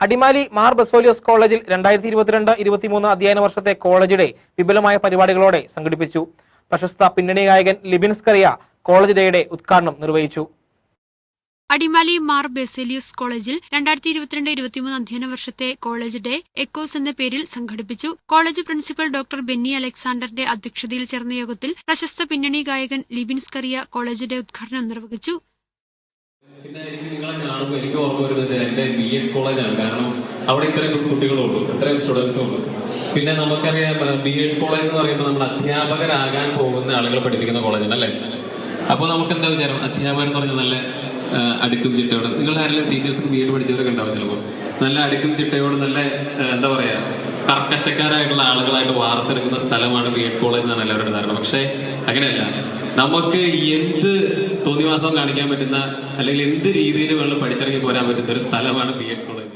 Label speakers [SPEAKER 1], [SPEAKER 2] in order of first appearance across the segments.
[SPEAKER 1] അടിമാലി മാർ ബസോലിയോസ് കോളേജിൽ 2022-23 അധ്യയന വർഷത്തെ കോളേജ് ഡേ വിപുലമായ പരിപാടികളോടെ സംഘടിപ്പിച്ചു. പ്രശസ്ത പിന്നണി ഗായകൻ ലിബിൻ സ്കറിയ കോളേജ് ഡേയുടെ ഉദ്ഘാടനം നിർവഹിച്ചു.
[SPEAKER 2] അടിമാലി മാർ ബസേലിയസ് കോളേജിൽ 2022-23 അധ്യയന വർഷത്തെ കോളേജ് ഡേ എക്കോസ് എന്ന പേരിൽ സംഘടിപ്പിച്ചു. കോളേജ് പ്രിൻസിപ്പൽ ഡോക്ടർ ബെന്നി അലക്സാണ്ടറിന്റെ അധ്യക്ഷതയിൽ ചേർന്ന യോഗത്തിൽ പ്രശസ്ത പിന്നണി ഗായകൻ ലിബിൻ സ്കറിയ കോളേജ് ഡേ ഉദ്ഘാടനം നിർവഹിച്ചു.
[SPEAKER 3] പിന്നെ നിങ്ങളെ കാണുമ്പോൾ എനിക്ക് ഓർമ്മ വരുന്നത് എന്റെ BEd കോളേജാണ്. കാരണം അവിടെ ഇത്രയും കുട്ടികളുള്ളൂ, ഇത്രയും സ്റ്റുഡൻസും ഉള്ളൂ. പിന്നെ നമുക്കറിയാം BEd കോളേജ് എന്ന് പറയുമ്പോൾ നമ്മൾ അധ്യാപകരാകാൻ പോകുന്ന ആളുകളെ പഠിപ്പിക്കുന്ന കോളേജാണ് അല്ലേ. അപ്പോൾ നമുക്ക് എന്താ വിചാരം, അധ്യാപകർ എന്ന് പറഞ്ഞാൽ നല്ല അടുക്കും ചിട്ടയോടെ, നിങ്ങളുടെ ആരെങ്കിലും ടീച്ചേഴ്സ് BEd പഠിച്ചവരൊക്കെ ഉണ്ടാവും ചിലപ്പോൾ, നല്ല അടുക്കും ചിട്ടയോട് നല്ല എന്താ പറയാ കർക്കശക്കാരായിട്ടുള്ള ആളുകളായിട്ട് വാർത്തെടുക്കുന്ന സ്ഥലമാണ് BEd കോളേജ് എന്നാണ് എല്ലാവരുടെ ധാരണ. പക്ഷെ അങ്ങനെയല്ല, നമുക്ക് എന്ത് തോന്നിവാസവും കാണിക്കാൻ പറ്റുന്ന അല്ലെങ്കിൽ എന്ത് രീതിയിൽ വേണം പഠിച്ചിറങ്ങി പോരാൻ പറ്റുന്ന ഒരു സ്ഥലമാണ് BEd കോളേജ്.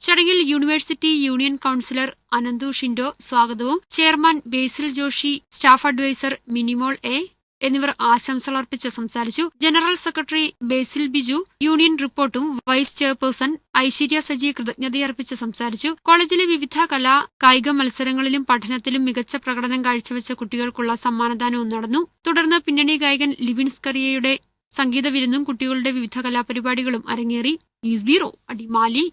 [SPEAKER 2] ചടങ്ങിൽ university union councillor Ananthu Shindo സ്വാഗതവും chairman Basil Joshy, staff adviser Minimol A എന്നിവർ ആശംസകൾ അർപ്പിച്ച് സംസാരിച്ചു. General secretary Basil Biju union റിപ്പോർട്ടും വൈസ് ചെയർപേഴ്സൺ ഐശ്വര്യ സജി കൃതജ്ഞതയർപ്പിച്ച് സംസാരിച്ചു. കോളേജിലെ വിവിധ കായിക മത്സരങ്ങളിലും പഠനത്തിലും മികച്ച പ്രകടനം കാഴ്ചവെച്ച കുട്ടികൾക്കുള്ള സമ്മാനദാനവും നടന്നു. തുടർന്ന് പിന്നണി ഗായകൻ ലിബിൻ സ്കറിയയുടെ സംഗീത വിരുന്നും കുട്ടികളുടെ വിവിധ കലാപരിപാടികളും അരങ്ങേറി. News bureau, Adimali.